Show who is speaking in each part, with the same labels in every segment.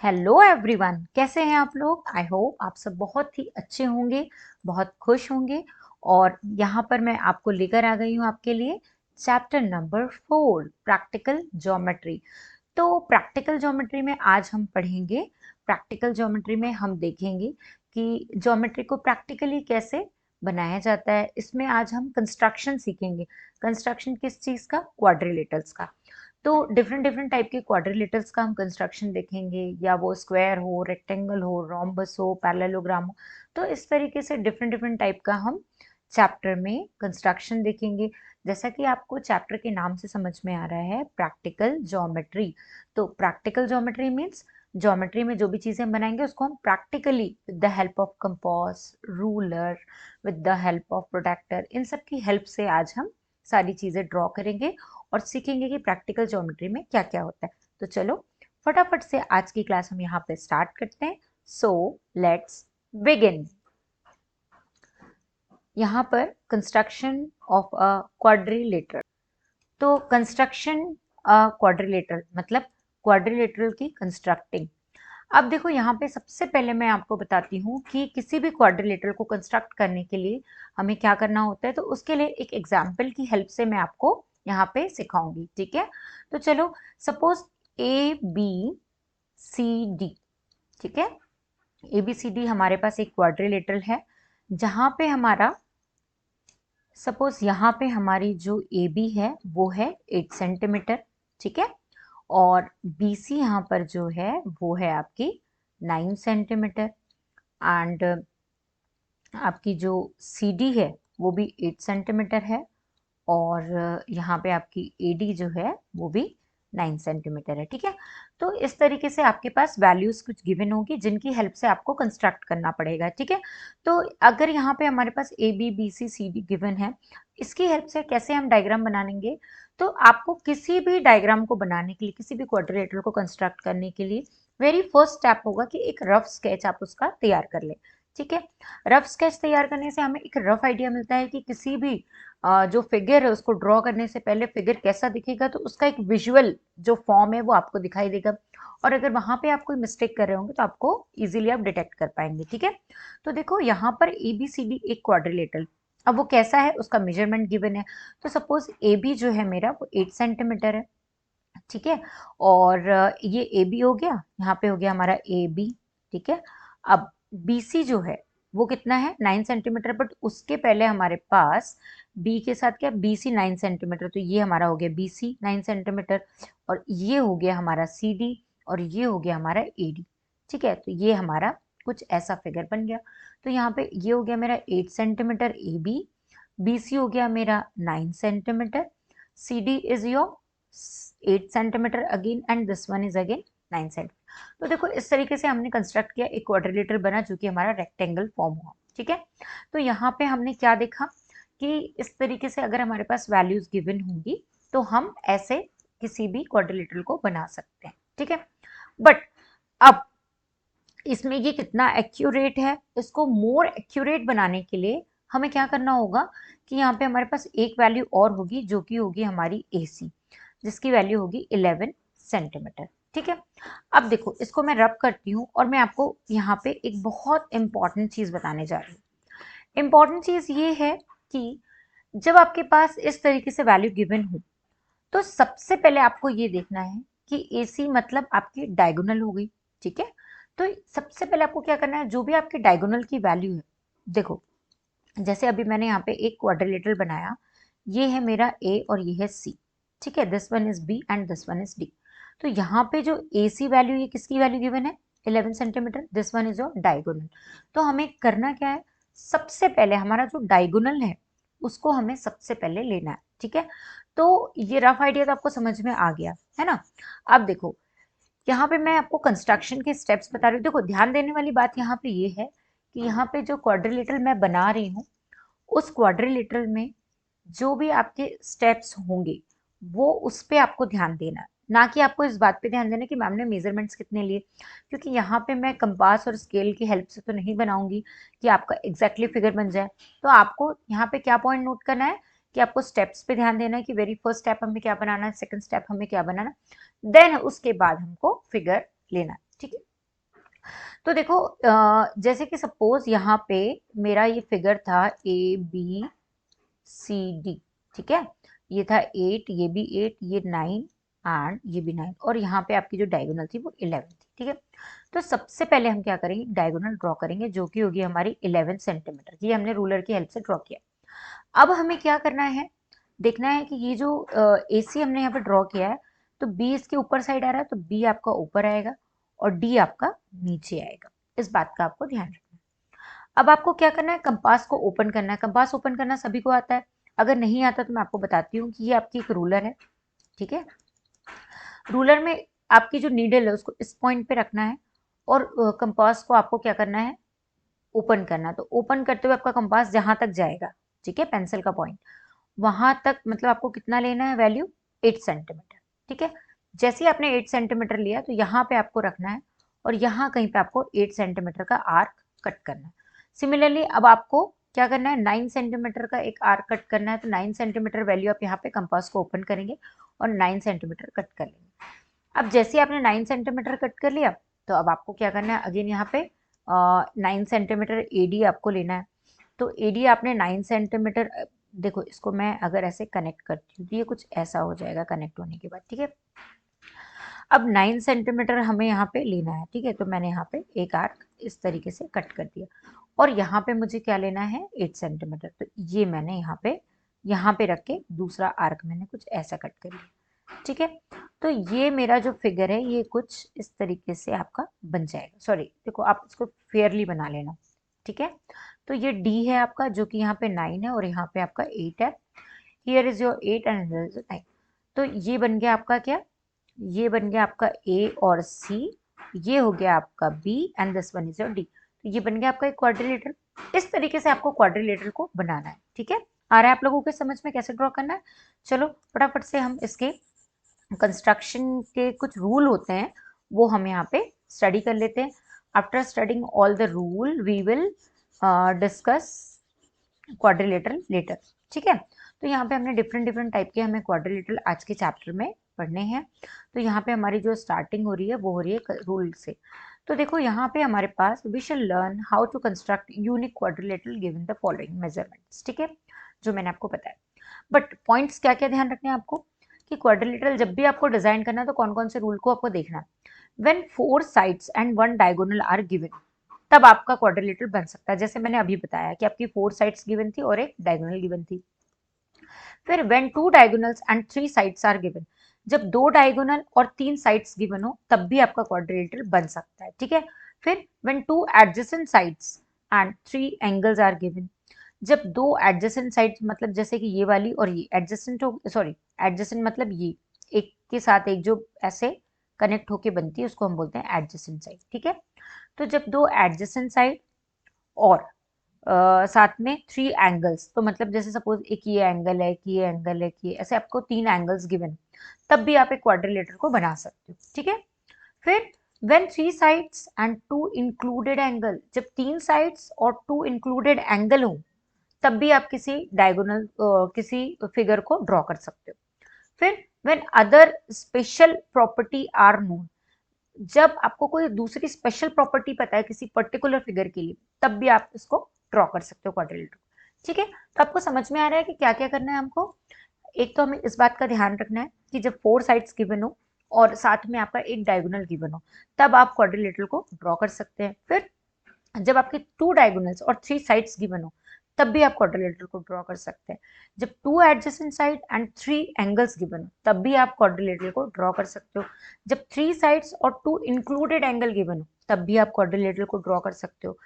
Speaker 1: Hello everyone, कैसे हैं आप लोग। आई होप आप सब बहुत ही अच्छे होंगे, बहुत खुश होंगे। और यहाँ पर मैं आपको लेकर आ गई हूँ आपके लिए चैप्टर नंबर 4 प्रैक्टिकल ज्योमेट्री। तो प्रैक्टिकल ज्योमेट्री में आज हम पढ़ेंगे। प्रैक्टिकल ज्योमेट्री में हम देखेंगे कि ज्योमेट्री को प्रैक्टिकली कैसे बनाया जाता है। इसमें आज हम कंस्ट्रक्शन सीखेंगे। कंस्ट्रक्शन किस चीज़ का? क्वाड्रिलेटरल्स का। तो डिफरेंट डिफरेंट टाइप के क्वाड्रिलेटरल्स का हम कंस्ट्रक्शन देखेंगे, या वो स्क्वायर हो, रेक्टेंगल हो, रोम्बस हो, पैरेललोग्राम हो। तो इस तरीके से डिफरेंट डिफरेंट टाइप का हम चैप्टर में कंस्ट्रक्शन देखेंगे। जैसा कि आपको चैप्टर के नाम से समझ में आ रहा है, प्रैक्टिकल ज्योमेट्री। तो प्रैक्टिकल ज्योमेट्री मीन्स ज्योमेट्री में जो भी चीज़ें हम बनाएंगे उसको हम practically with the help of compass, ruler, with the help of protractor, इन सब की हेल्प से आज हम सारी चीज़ें ड्रॉ करेंगे और सीखेंगे कि प्रैक्टिकल ज्योमेट्री में क्या क्या होता है। तो चलो फटाफट से आज की क्लास हम यहाँ पे स्टार्ट करते हैं। So let's begin. यहाँ पर कंस्ट्रक्शन ऑफ अ क्वाड्रिलेटरल। तो कंस्ट्रक्शन क्वाड्रिलेटरल मतलब क्वाड्रिलेटरल की कंस्ट्रक्टिंग। अब देखो यहाँ पे सबसे पहले मैं आपको बताती हूँ कि किसी भी क्वाड्रिलेटरल को कंस्ट्रक्ट करने के लिए हमें क्या करना होता है। तो उसके लिए एक एग्जाम्पल की हेल्प से मैं आपको यहाँ पे सिखाऊंगी, ठीक है। तो चलो, सपोज ABCD, ठीक है। ABCD हमारे पास एक क्वाड्रिलेटरल है, जहाँ पे हमारा सपोज यहाँ पे हमारी जो AB है वो है 8 सेंटीमीटर, ठीक है। और BC यहाँ पर जो है वो है आपकी 9 सेंटीमीटर। एंड आपकी जो CD है वो भी 8 सेंटीमीटर है। और यहाँ पे आपकी AD जो है वो भी 9 सेंटीमीटर है, ठीक है। तो इस तरीके से आपके पास वैल्यूज कुछ गिवन होगी जिनकी हेल्प से आपको कंस्ट्रक्ट करना पड़ेगा, ठीक है। तो अगर यहाँ पे हमारे पास ABBCCD गिवन है, इसकी हेल्प से कैसे हम डायग्राम बनाएंगे। तो आपको किसी भी डायग्राम को बनाने के लिए, किसी भी क्वाड्रिलेटरल को कंस्ट्रक्ट करने के लिए वेरी फर्स्ट स्टेप होगा कि एक रफ स्केच आप उसका तैयार कर ले, ठीक है। रफ स्केच तैयार करने से हमें एक रफ आइडिया मिलता है कि किसी भी जो फिगर है उसको ड्रॉ करने से पहले फिगर कैसा दिखेगा, तो उसका एक विजुअल जो फॉर्म है वो आपको दिखाई देगा। और अगर वहां पे आप कोई मिस्टेक कर रहे होंगे तो आपको इजीली आप डिटेक्ट कर पाएंगे, ठीक है। तो देखो यहाँ पर ABCD एक क्वाड्रिलेटरल, अब वो कैसा है उसका मेजरमेंट गिवन है। तो सपोज AB जो है मेरा वो 8 सेंटीमीटर है, ठीक है। और ये AB हो गया, यहाँ पे हो गया हमारा AB, ठीक है। अब BC जो है वो कितना है? 9 सेंटीमीटर। बट उसके पहले हमारे पास B के साथ क्या? BC 9 centimetre. तो ये हमारा हो गया BC 9 सेंटीमीटर, और ये हो गया हमारा CD, और ये हो गया हमारा AD, ठीक है। तो ये हमारा कुछ ऐसा फिगर बन गया। तो यहाँ पे ये हो गया मेरा 8 सेंटीमीटर AB, BC हो गया मेरा 9 centimetre, CD is your 8 centimetre again, and this one is again 9 centimetre. तो देखो इस तरीके से हमने कंस्ट्रक्ट किया, एक क्वाड्रिलेटर बना जो कि हमारा रेक्टेंगल फॉर्म हुआ, ठीक है। तो यहाँ पे हमने क्या देखा कि इस तरीके से अगर हमारे पास वैल्यूज गिवन होंगी तो हम ऐसे किसी भी क्वाड्रिलेटरल को बना सकते हैं, ठीक है। बट अब इसमें ये कितना एक्यूरेट है, इसको मोर एक्यूरेट बनाने के लिए हमें क्या करना होगा कि यहाँ पे हमारे पास एक वैल्यू और होगी जो कि होगी हमारी AC, जिसकी वैल्यू होगी 11 सेंटीमीटर, ठीक है। अब देखो इसको मैं रब करती हूँ और मैं आपको यहाँ पे एक बहुत इंपॉर्टेंट चीज बताने जा रही हूँ। इंपॉर्टेंट चीज ये है कि जब आपके पास इस तरीके से वैल्यू गिवन हो तो सबसे पहले आपको ये देखना है कि AC मतलब आपकी डायगोनल हो गई, ठीक है। तो सबसे पहले आपको क्या करना है, जो भी आपकी डायगोनल की वैल्यू है, देखो जैसे अभी मैंने यहाँ पे एक क्वाड्रिलेटरल बनाया, ये है मेरा A और ये है C, ठीक है। This one is B and this one is D। तो यहाँ पे जो AC वैल्यू, ये किसकी वैल्यू गिवन है? 11 centimetre. This one is your diagonal. तो हमें करना क्या है, सबसे पहले हमारा जो डायगोनल है उसको हमें सबसे पहले लेना है, ठीक है। तो ये रफ आइडिया तो आपको समझ में आ गया है ना। अब देखो यहाँ पे मैं आपको कंस्ट्रक्शन के स्टेप्स बता रही हूँ। देखो ध्यान देने वाली बात यहाँ पे ये है कि यहाँ पे जो क्वाड्रिलेटरल मैं बना रही हूँ उस क्वाड्रिलेटरल में जो भी आपके स्टेप्स होंगे वो उस पे आपको ध्यान देना है, ना कि आपको इस बात पे ध्यान देना कि मैम ने मेजरमेंट्स कितने लिए। क्योंकि यहाँ पे मैं कंपास और स्केल की हेल्प से तो नहीं बनाऊंगी कि आपका एग्जैक्टली फिगर बन जाए। तो आपको यहाँ पे क्या पॉइंट नोट करना है कि आपको स्टेप्स पे ध्यान देना है कि वेरी फर्स्ट स्टेप हमें क्या बनाना है, सेकंड स्टेप हमें क्या बनाना है, देन उसके बाद हमको फिगर लेना है, ठीक है। तो देखो जैसे कि सपोज यहाँ पे मेरा ये फिगर था ABCD, ठीक है, ये था 8, ये भी 8, ये 9 एंड ये भी 9, और यहाँ पे आपकी जो डायगोनल थी वो 11 थी, ठीक है। तो सबसे पहले हम क्या करेंगे, डायगोनल ड्रॉ करेंगे जो कि होगी हमारी 11 सेंटीमीटर। ये हमने रूलर की हेल्प से ड्रॉ किया। अब हमें क्या करना है, देखना है कि ये जो AC हमने यहाँ पे ड्रॉ किया है, तो B इसके ऊपर साइड आ रहा है, तो B आपका ऊपर आएगा और D आपका नीचे आएगा। इस बात का आपको ध्यान रखना है। अब आपको क्या करना है, कंपास को ओपन करना है। कंपास ओपन करना सभी को आता है, अगर नहीं आता तो मैं आपको बताती हूँ कि ये आपकी एक रूलर है, ठीक है। रूलर में आपकी जो नीडल है उसको इस पॉइंट पे रखना है और कंपास को आपको क्या करना है, ओपन करना। तो ओपन करते हुए आपका कंपास जहां तक जाएगा, ठीक है, पेंसिल का पॉइंट वहां तक, मतलब आपको कितना लेना है वैल्यू, 8 सेंटीमीटर, ठीक है। जैसे ही आपने 8 सेंटीमीटर लिया तो यहाँ पे आपको रखना है और यहाँ कहीं पे आपको 8 सेंटीमीटर का आर्क कट करना है। सिमिलरली अब आपको क्या करना है, 9 सेंटीमीटर का एक आर्क कट करना है। तो 9 सेंटीमीटर वैल्यू आप यहाँ पे कंपास को ओपन करेंगे और 9 सेंटीमीटर कट कर लेंगे। अब जैसे ही आपने 9 सेंटीमीटर कट कर लिया तो अब आपको क्या करना है, अगेन यहाँ पे 9 सेंटीमीटर AD आपको लेना है। तो AD आपने 9 सेंटीमीटर, देखो इसको मैं अगर ऐसे कनेक्ट करती हूँ तो ये कुछ ऐसा हो जाएगा कनेक्ट होने के बाद, ठीक है। अब 9 सेंटीमीटर हमें यहाँ पे लेना है, ठीक है। तो मैंने यहाँ पे एक आर्क इस तरीके से कट कर दिया और यहाँ पे मुझे क्या लेना है, 8 सेंटीमीटर। तो ये मैंने यहाँ पे रख के दूसरा आर्क मैंने कुछ ऐसा कट कर लिया, ठीक है। तो ये मेरा जो फिगर है ये कुछ इस तरीके से आपका बन जाएगा। सॉरी, देखो आप इसको फेयरली बना लेना, ठीक है। तो ये D है आपका, जो कि यहाँ पे 9 है और यहाँ पे आपका 8 है। Here is your 8 and here is your 9। तो ये बन गया आपका क्या, ये बन गया आपका A और C, ये हो गया आपका B and this one is your D। तो ये बन गया आपका एक क्वाड्रिलेटरल। इस तरीके से आपको क्वाड्रिलेटरल को बनाना है, ठीक है। आ रहा है आप लोगों के समझ में कैसे ड्रॉ करना है। चलो फटाफट से हम इसके कंस्ट्रक्शन के कुछ रूल होते हैं वो हम यहाँ पे स्टडी कर लेते हैं। After studying all the rule we will discuss quadrilateral later, ठीक है। तो यहाँ पे हमने डिफरेंट टाइप के हमें क्वाड्रिलेटरल आज के चैप्टर में पढ़ने हैं। तो यहाँ पे हमारी जो स्टार्टिंग हो रही है वो हो रही है रूल से। तो देखो यहाँ पे हमारे पास we shall learn how to construct unique quadrilateral given the following measurements, ठीक है, जो मैंने आपको बताया। बट पॉइंट्स क्या क्या ध्यान रखने हैं आपको कि क्वाड्रिलेटरल जब भी आपको डिजाइन करना है तो कौन कौन से रूल को आपको देखना है। When 4 sides and 1 diagonal are given, तब आपका क्वाड्रिलेटरल बन सकता है। जैसे मैंने अभी बताया कि आपकी 4 साइड्स गिवन थी और एक डायगोनल गिवन थी। फिर when 2 diagonals and 3 sides are given, जब 2 डायगोनल और 3 साइड्स गिवन हो तब भी आपका क्वाड्रिलेटरल बन सकता है, ठीक है। फिर when 2 adjacent sides and 3 angles are given, जब 2 एडजेसेंट साइड्स, मतलब जैसे कि ये वाली और ये एडजेसेंट हो, सॉरी एडजेसेंट मतलब ये एक के साथ एक जो ऐसे कनेक्ट होके बनती है उसको हम बोलते हैं एडजेसेंट साइड, ठीक है। तो जब 2 एडजेसेंट साइड और साथ में 3 एंगल्स, तो मतलब जैसे सपोज एक ये एंगल है, कि ये एंगल है, कि ऐसे आपको 3 एंगल्स गिवन, तब भी आप एक क्वाड्रिलेटर को बना सकते हो, ठीक है। फिर when 3 sides and 2 included angle, जब 3 साइड्स और 2 इंक्लूडेड एंगल हो तब भी आप किसी डायगोनल किसी फिगर को ड्रॉ कर सकते हो। फिर when other special property are known, जब आपको कोई दूसरी स्पेशल प्रॉपर्टी पता है किसी पर्टिकुलर फिगर के लिए तब भी आप इसको ड्रॉ कर सकते हो क्वाड्रिलेटर, ठीक है। तो आपको समझ में आ रहा है कि क्या क्या करना है हमको। एक तो हमें इस बात का ध्यान रखना है कि जब 4 साइड्स गिवन हो और साथ में आपका एक डायगोनल गिवन हो तब आप क्वाड्रिलेटर को ड्रॉ कर सकते हैं। फिर जब आपके 2 डायगोनल्स और 3 साइड्स गिवन हो तब भी आप क्वाड्रिलेटर को ड्रॉ कर सकते हैं। जब 2 adjacent side and 3 angles given हो तब भी आप क्वाड्रिलेटर को ड्रॉ कर सकते हो। जब 3 साइड्स और 2 इंक्लूडेड एंगल गिवन हो तब भी आप क्वाड्रिलेटर को ड्रॉ कर सकते हो।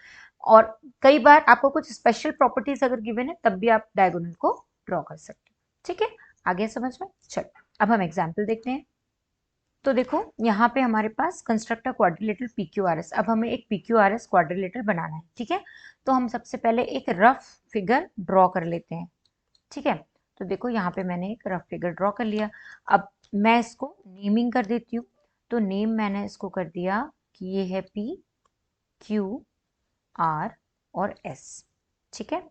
Speaker 1: और कई बार आपको कुछ स्पेशल प्रॉपर्टीज अगर गिवन है तब भी आप डायगोनल को ड्रॉ कर सकते हो, ठीक है। आगे समझ में, चलो अब हम एग्जाम्पल देखते हैं। तो देखो यहाँ पे हमारे पास कंस्ट्रक्ट क्वाड्रिलेटरल PQRS। अब हमें एक PQRS क्वाड्रिलेटरल बनाना है, ठीक है। तो हम सबसे पहले एक रफ फिगर ड्रॉ कर लेते हैं, ठीक है। तो देखो यहाँ पे मैंने एक रफ फिगर ड्रॉ कर लिया। अब मैं इसको नेमिंग कर देती हूँ। तो नेम मैंने इसको कर दिया कि ये है PQR और S, ठीक है।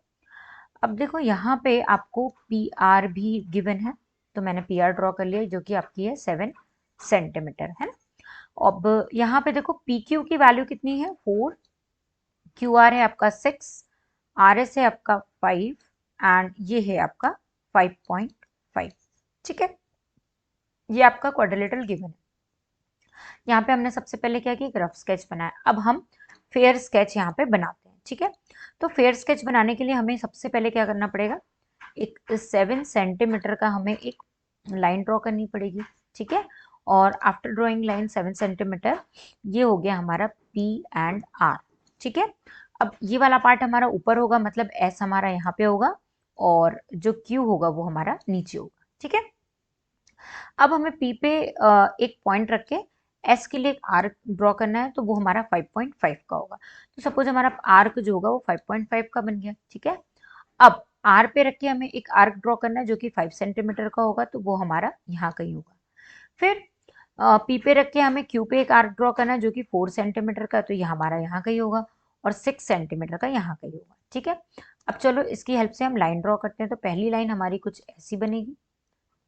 Speaker 1: अब देखो यहाँ पे आपको PR भी गिवन है, तो मैंने PR ड्रॉ कर लिया जो कि आपकी है 7 सेंटीमीटर, है ना। अब यहाँ पे देखो पी क्यू की वैल्यू कितनी है 4, क्यू आर है आपका 6, आर एस है आपका 5 एंड ये है आपका 5.5। ठीक है, ये आपका क्वाड्रिलेटरल गिवन है। यहाँ पे हमने सबसे पहले क्या किया, एक रफ स्केच बनाया। अब हम फेयर स्केच यहाँ पे बनाते हैं। ठीक है, तो फेयर स्केच बनाने के लिए हमें सबसे पहले क्या करना पड़ेगा, एक 7 सेंटीमीटर का हमें एक लाइन ड्रॉ करनी पड़ेगी। ठीक है, और आफ्टर ड्रॉइंग लाइन 7 सेंटीमीटर, ये हो गया हमारा पी एंड आर। ठीक है, अब ये वाला पार्ट हमारा ऊपर होगा, मतलब एस हमारा यहाँ पे होगा और जो क्यू होगा वो हमारा नीचे होगा। ठीक है, अब हमें पी पे एक पॉइंट रख के एस के लिए एक आर्क ड्रॉ करना है, तो वो हमारा 5.5 का होगा। तो सपोज हमारा आर्क जो होगा वो 5.5 का बन गया। ठीक है, अब आर पे रख के हमें एक आर्क ड्रॉ करना है जो कि 5 सेंटीमीटर का होगा, तो वो हमारा यहाँ कहीं होगा। फिर पी पे रख के हमें क्यू पे एक आर्क ड्रॉ करना है जो कि 4 सेंटीमीटर का, तो ये हमारा यहाँ कहीं होगा, और 6 सेंटीमीटर का यहाँ कहीं होगा। ठीक है, अब चलो इसकी हेल्प से हम लाइन ड्रॉ करते हैं। तो पहली लाइन हमारी कुछ ऐसी बनेगी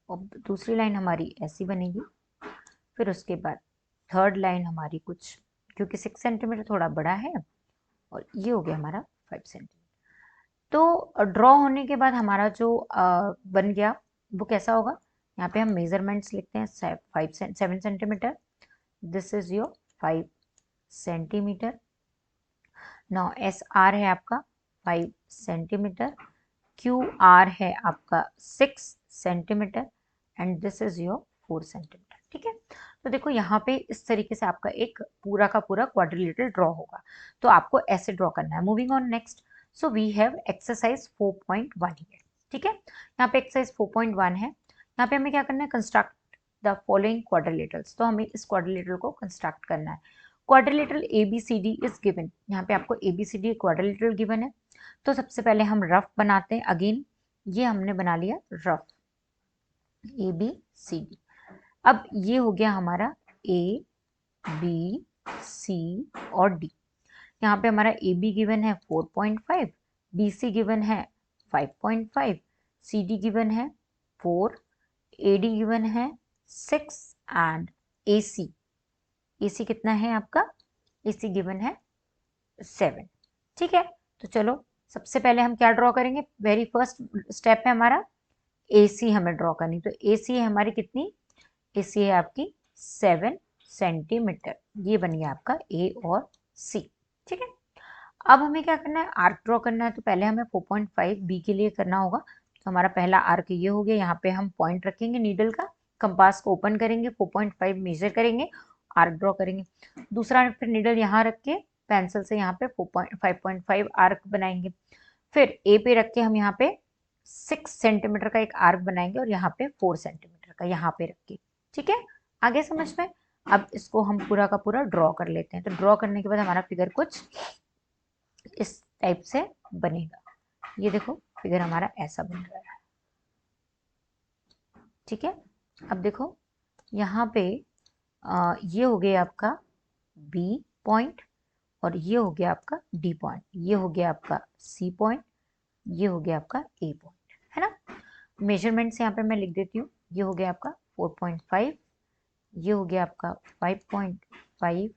Speaker 1: और दूसरी लाइन हमारी ऐसी बनेगी। फिर उसके बाद थर्ड लाइन हमारी कुछ, क्योंकि 6 सेंटीमीटर थोड़ा बड़ा है, और ये हो गया हमारा 5 सेंटीमीटर। तो ड्रॉ होने के बाद हमारा जो बन गया वो कैसा होगा, यहाँ पे हम मेजरमेंट्स लिखते हैं 7 centimetre, this is your 5 centimetre. Now S R है आपका 5 सेंटीमीटर, क्यू आर है आपका 6 centimetre and this is your 4 centimetre. ठीक है, तो देखो यहाँ पे इस तरीके से आपका एक पूरा का पूरा क्वाड्रिलेटरल ड्रॉ होगा। तो आपको ऐसे ड्रॉ करना है। Moving on next, so we have exercise 4.1 here. ठीक है, यहाँ पे एक्सरसाइज 4.1 है। यहाँ पे हमें क्या करना है, कंस्ट्रक्ट द फॉलोइंग क्वाड्रिलेटरल्स। तो हमें इस क्वाड्रिलेटरल को कंस्ट्रक्ट करना है। Quadrilateral ABCD is given. यहाँ पे आपको ABCD क्वाड्रिलेटरल गिवन है। तो सबसे पहले हम रफ बनाते हैं। अगेन ये हमने बना लिया रफ ABCD। अब ये हो गया हमारा ABC और D। यहाँ पे हमारा AB गिवन है 4.5, BC गिवन है 5.5, CD गिवन है 4, AD गिवन है 6 एंड AC कितना है आपका, AC गिवन है 7। ठीक है, तो चलो सबसे पहले हम क्या ड्रॉ करेंगे, वेरी फर्स्ट स्टेप है हमारा AC हमें ड्रॉ करनी। तो AC है हमारी कितनी, AC है आपकी 7 सेंटीमीटर। ये बन गया आपका A और C। ठीक है, अब हमें क्या करना है, आर्क ड्रॉ करना है। तो पहले हमें 4.5 B के लिए करना होगा। तो हमारा पहला आर्क ये हो गया। यहाँ पे हम पॉइंट रखेंगे नीडल का, कंपास को ओपन करेंगे, 4.5 मेजर करेंगे, आर्क ड्रॉ करेंगे। दूसरा फिर नीडल यहाँ रख के पेंसिल से यहाँ पे 5.5 आर्क बनाएंगे। फिर ए पे रख के हम यहाँ पे 6 सेंटीमीटर का एक आर्क बनाएंगे और यहाँ पे 4 सेंटीमीटर का यहाँ पे रख के। ठीक है, आगे समझ में। अब इसको हम पूरा का पूरा ड्रॉ कर लेते हैं। तो ड्रॉ करने के बाद हमारा फिगर कुछ इस टाइप से बनेगा। ये देखो फिगर हमारा ऐसा बन रहा है। ठीक है, अब देखो यहाँ पे ये हो गया आपका B पॉइंट, और ये हो गया आपका D पॉइंट, ये हो गया आपका C पॉइंट, ये हो गया आपका A पॉइंट, है ना। मेजरमेंट्स यहाँ पे मैं लिख देती हूँ। ये हो गया आपका 4.5, ये हो गया आपका 5.5,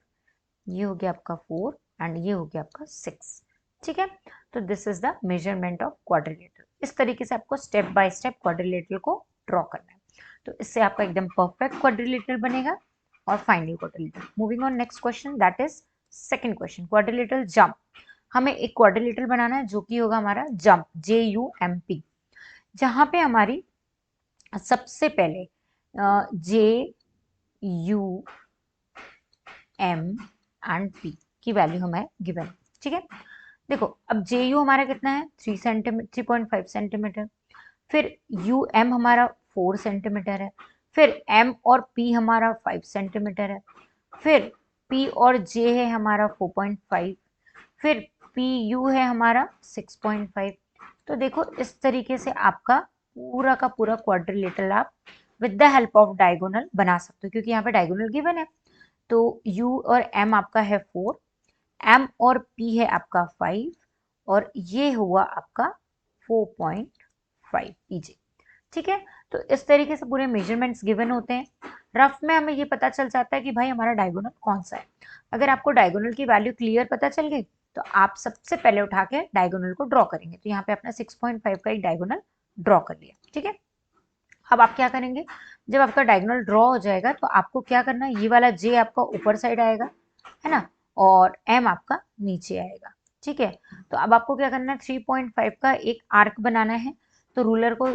Speaker 1: ये हो गया आपका 4 एंड ये हो गया आपका 6। ठीक है, तो this is the measurement of quadrilateral. इस तरीके से आपको स्टेप बाय स्टेप क्वाड्रिलेटरल को ड्रॉ करना है। तो इससे आपका एकदम परफेक्ट क्वाड्रिलेटरल बनेगा और final quadrilateral. Moving on next question, that is second question, quadrilateral jump. हमें एक क्वाड्रिलेटरल बनाना है जो कि होगा हमारा जंप, JUMP, जहां पे हमारी सबसे पहले JUM एंड P की वैल्यू हमें गिवन। ठीक है, देखो अब JU हमारा कितना है 3.5 सेंटीमीटर, फिर UM हमारा 4 सेंटीमीटर है, फिर M और P हमारा 5 सेंटीमीटर है, फिर P और J है हमारा 4.5, फिर PU है हमारा 6.5। तो देखो इस तरीके से आपका पूरा का पूरा क्वाड्रिलेटरल आप with the help of diagonal बना सकते हो, क्योंकि यहाँ पे डायगोनल गिवन है। तो U और M आपका है 4, M और P है आपका 5, और ये हुआ आपका 4.5 PJ। ठीक है। तो इस तरीके से पूरे मेजरमेंट्स गिवन होते हैं। रफ में हमें ये पता चल जाता है कि भाई हमारा डायगोनल कौन सा है। अगर आपको डायगोनल की वैल्यू क्लियर पता चल गई तो आप सबसे पहले उठा के डायगोनल को ड्रॉ करेंगे। तो यहाँ पे अपना 6.5 का एक डायगोनल ड्रॉ कर लिया, ठीक है। अब आप क्या करेंगे, जब आपका डायगोनल ड्रॉ हो जाएगा तो आपको क्या करना है, ये वाला जे आपका ऊपर साइड आएगा, है ना, और एम आपका नीचे आएगा, ठीक है। तो अब आपको क्या करना है, 3.5 का एक आर्क बनाना है। तो रूलर को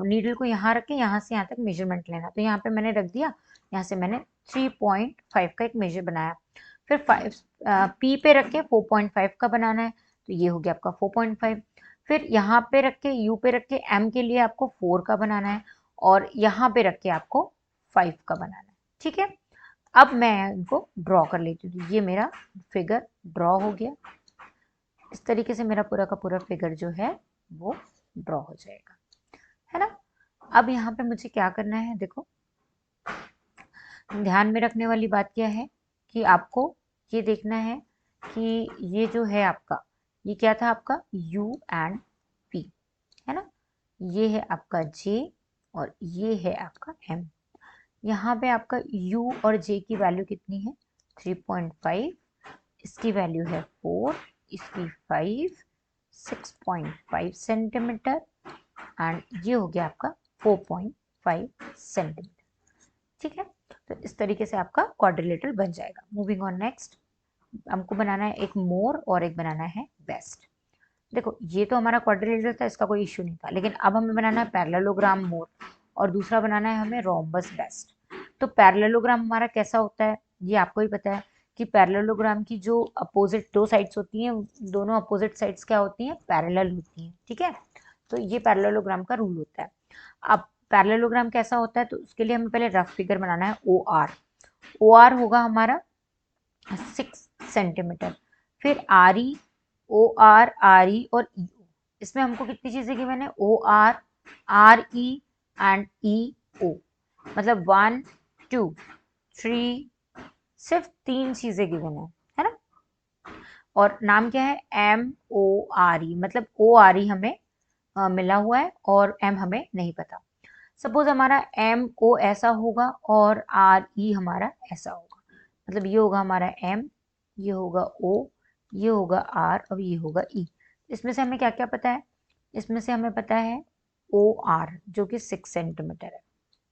Speaker 1: नीडल को यहाँ रख के यहाँ से यहाँ तक मेजरमेंट लेना। तो यहाँ पे मैंने रख दिया, यहाँ से मैंने 3.5 का एक मेजर बनाया। फिर 5 पी पे रख के 4.5 का बनाना है। तो ये हो गया आपका 4.5। फिर यहाँ पे रख के यू पे रख के एम के लिए आपको 4 का बनाना है, और यहाँ पे रख के आपको 5 का बनाना है, ठीक है। अब मैं इनको ड्रॉ कर लेती हूँ। ये मेरा फिगर ड्रॉ हो गया। इस तरीके से मेरा पूरा का पूरा फिगर जो है वो ड्रॉ हो जाएगा, है ना। अब यहाँ पे मुझे क्या करना है, देखो ध्यान में रखने वाली बात क्या है कि आपको ये देखना है कि ये जो है आपका, ये क्या था आपका U एंड P, है ना। ये है आपका J और ये है आपका M। यहाँ पे आपका U और J की वैल्यू कितनी है, 3.5, इसकी वैल्यू है 4, इसकी 5, 6.5 सेंटीमीटर, एंड ये हो गया आपका 4.5 सेंटीमीटर, ठीक है। तो इस तरीके से आपका क्वाड्रिलेटरल बन जाएगा। मूविंग ऑन नेक्स्ट, हमको बनाना है एक मोर और एक बनाना है बेस्ट। देखो ये तो हमारा क्वाड्रिलेटरल था, इसका कोई इश्यू नहीं था, लेकिन अब हमें बनाना है पैरेललोग्राम मोर और दूसरा बनाना है हमें रोम्बस बेस्ट। तो पैरेललोग्राम हमारा कैसा होता है ये आपको ही पता है कि पैरेललोग्राम की जो अपोजिट दो साइड्स होती हैं, दोनों अपोजिट साइड्स क्या होती हैं, पैरेलल होती हैं, ठीक है। तो ये पैरेललोग्राम का रूल होता है। अब पैरेललोग्राम कैसा होता है, तो उसके लिए हमें पहले रफ फिगर बनाना है। ओ आर होगा हमारा 6 सेंटीमीटर। फिर आर ई और ई ओ, इसमें हमको कितनी चीजें गिवन है, आर ई एंड ई ओ, मतलब 1 2 3, सिर्फ 3 चीजें गिवन है ना। और नाम क्या है, MORE, मतलब ORE हमें मिला हुआ है और M हमें नहीं पता। सपोज हमारा MO ऐसा होगा और RE हमारा ऐसा होगा, मतलब ये होगा हमारा M, ये होगा O, ये होगा R और ये होगा E। इसमें से हमें क्या क्या पता है, इसमें से हमें पता है OR जो कि 6 सेंटीमीटर है,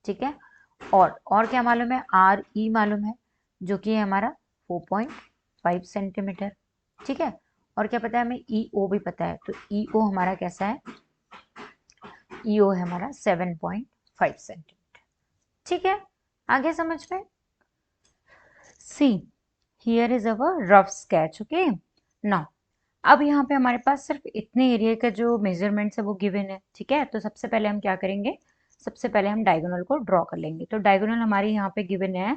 Speaker 1: ठीक है। और क्या मालूम है, RE मालूम है जो कि है हमारा 4.5 सेंटीमीटर, ठीक है। और क्या पता है हमें, EO भी पता है। तो EO हमारा कैसा है, EO है हमारा 7.5 सेंटीमीटर, ठीक है। आगे समझ में, see here is our rough sketch, okay. Now अब यहाँ पे हमारे पास सिर्फ इतने एरिया का जो मेजरमेंट्स है वो गिवन है, ठीक है। तो सबसे पहले हम क्या करेंगे, सबसे पहले हम डायगोनल को ड्रॉ कर लेंगे। तो डायगोनल हमारे यहाँ पे गिवन है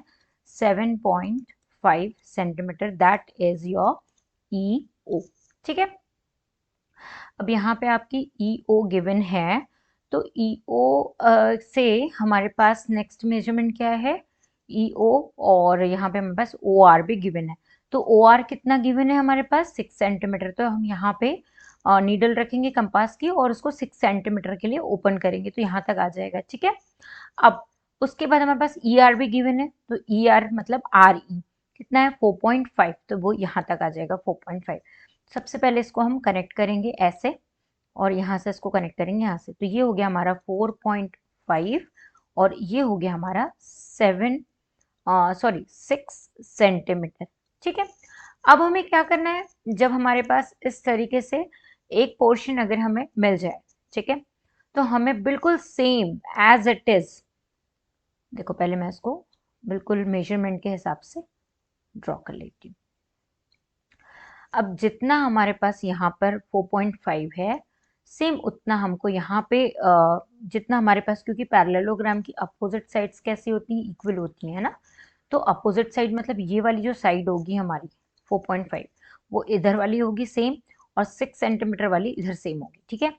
Speaker 1: 7.5 centimetre, that is your EO, ठीक है। अब यहाँ पे आपकी EO गिवन है, तो EO से हमारे पास नेक्स्ट मेजरमेंट क्या है, EO, और यहाँ पे हमारे पास OR भी गिवन है। तो OR कितना गिवन है हमारे पास, 6 सेंटीमीटर। तो हम यहाँ पे नीडल रखेंगे कंपास की और उसको 6 सेंटीमीटर के लिए ओपन करेंगे तो यहाँ तक आ जाएगा, ठीक है। अब उसके बाद हमारे पास ER भी गिवन है, तो ER मतलब RE कितना है, 4.5, तो वो यहाँ तक आ जाएगा 4.5। सबसे पहले इसको हम कनेक्ट करेंगे ऐसे, और यहाँ से इसको कनेक्ट करेंगे यहाँ से। तो ये हो गया हमारा 4.5 और ये हो गया हमारा 6 सेंटीमीटर, ठीक है। अब हमें क्या करना है, जब हमारे पास इस तरीके से एक पोर्शन अगर हमें मिल जाए, ठीक है, तो हमें बिल्कुल सेम एज इट इज, देखो पहले मैं इसको बिल्कुल मेजरमेंट के हिसाब से ड्रॉ कर लेती हूँ। अब जितना हमारे पास यहाँ पर 4.5 है, सेम उतना हमको यहाँ पे जितना हमारे पास, क्योंकि पैरेललोग्राम की अपोजिट साइड्स कैसी होती हैं, इक्वल होती हैं, है ना। तो अपोजिट साइड मतलब ये वाली जो साइड होगी हमारी 4.5, वो इधर वाली होगी सेम, और 6 सेंटीमीटर वाली इधर सेम होगी, ठीक है।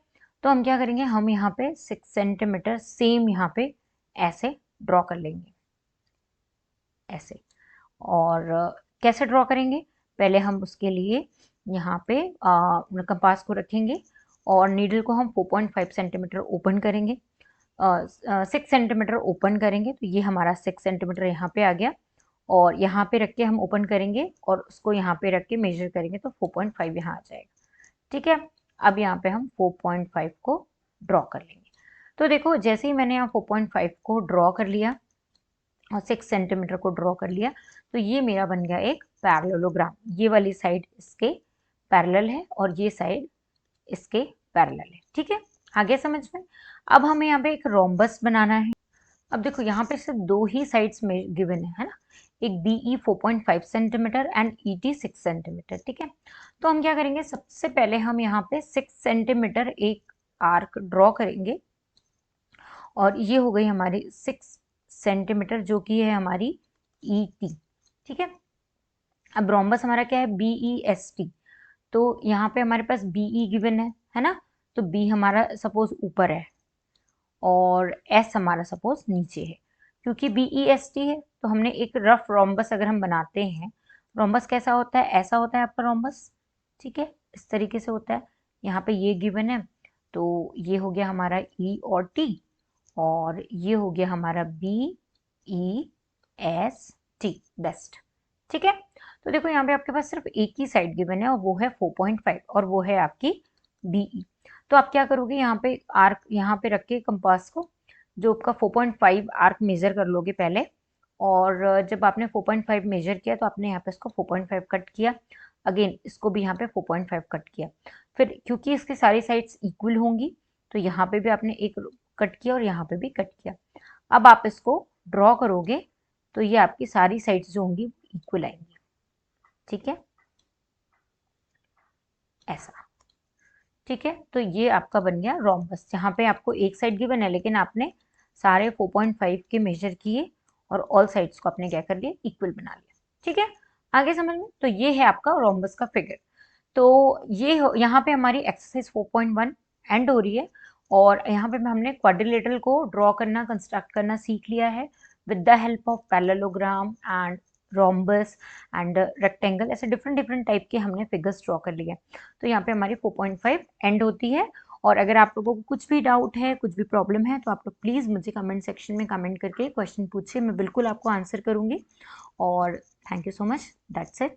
Speaker 1: तो हम क्या करेंगे, हम यहाँ पे 6 सेंटीमीटर सेम यहाँ पे ऐसे ड्रॉ कर लेंगे, ऐसे। और कैसे ड्रॉ करेंगे, पहले हम उसके लिए यहाँ पे कंपास को रखेंगे और नीडल को हम 4.5 सेंटीमीटर ओपन करेंगे। 6 सेंटीमीटर ओपन करेंगे तो ये हमारा 6 सेंटीमीटर यहाँ पे आ गया, और यहाँ पे रख के हम ओपन करेंगे और उसको यहाँ पे रख के मेजर करेंगे तो 4.5 यहाँ आ जाएगा। ठीक है, अब यहाँ पे हम 4.5 को ड्रॉ कर लेंगे। तो देखो जैसे ही मैंने यहाँ 4.5 को ड्रॉ कर लिया और 6 सेंटीमीटर को ड्रॉ कर लिया, तो ये मेरा बन गया एक पैरेललोग्राम। ये वाली साइड इसके पैरेलल है और ये साइड इसके पैरेलल है। ठीक है, आगे समझ में। अब हमें यहाँ पे एक रोम्बस बनाना है। अब देखो यहाँ पे सिर्फ दो ही साइड्स में गिवन है ना, एक BE 4.5 centimetre and ET 6 centimetre. ठीक है, तो हम क्या करेंगे, सबसे पहले हम यहाँ पे 6 सेंटीमीटर एक आर्क ड्रॉ करेंगे, और ये हो गई हमारी 6 सेंटीमीटर जो कि है हमारी ET। ठीक है, अब रोम्बस हमारा क्या है, BEST। तो यहाँ पे हमारे पास BE गिवन है ना, तो B हमारा सपोज ऊपर है और S हमारा सपोज नीचे है। क्योंकि BEST है तो हमने एक रफ रोम्बस अगर हम बनाते हैं, रोम्बस कैसा होता है, ऐसा होता है आपका रोम्बस। ठीक है, इस तरीके से होता है। यहाँ पे ये गिवन है, तो ये हो गया हमारा E और T, और ये हो गया हमारा BEST, बेस्ट। ठीक है, तो देखो यहाँ पे आपके पास सिर्फ एक ही साइड गिवन है और वो है 4.5 और वो है आपकी BE। तो आप क्या करोगे, यहाँ पे आर्क यहाँ पे रख के कंपास को, जो आपका 4.5 आर्क मेजर कर लोगे पहले, और जब आपने 4.5 मेजर किया तो आपने यहाँ पे इसको 4.5 कट किया, अगेन इसको भी यहाँ पे 4.5 कट किया। फिर क्योंकि इसकी सारी साइड्स इक्वल होंगी तो यहाँ पे भी आपने एक कट किया और यहाँ पे भी कट किया। अब आप इसको ड्रॉ करोगे तो ये आपकी सारी साइड्स जो होंगी इक्वल आएंगी। ठीक है, ऐसा। ठीक है, तो ये आपका बन गया रोम्बस, जहाँ पे आपको एक साइड गिवन है लेकिन आपने सारे 4.5 के मेजर किए और ऑल साइड्स को आपने क्या कर लिया, इक्वल बना लिया। ठीक है, आगे समझ में। तो ये है आपका रोम्बस का फिगर। तो ये यहाँ पे हमारी एक्सरसाइज 4.1 एंड हो रही है, और यहाँ पे हमने क्वाड्रिलेटरल को ड्रॉ करना, कंस्ट्रक्ट करना सीख लिया है with the help of parallelogram and rhombus and rectangle. ऐसे डिफरेंट डिफरेंट टाइप के हमने फिगर्स ड्रॉ कर लिए। तो यहाँ पे हमारी 4.5 एंड होती है। और अगर आप लोगों को कुछ भी डाउट है, कुछ भी प्रॉब्लम है, तो आप लोग प्लीज़ मुझे कमेंट सेक्शन में कमेंट करके क्वेश्चन पूछिए, मैं बिल्कुल आपको आंसर करूँगी। और thank you so much, that's it.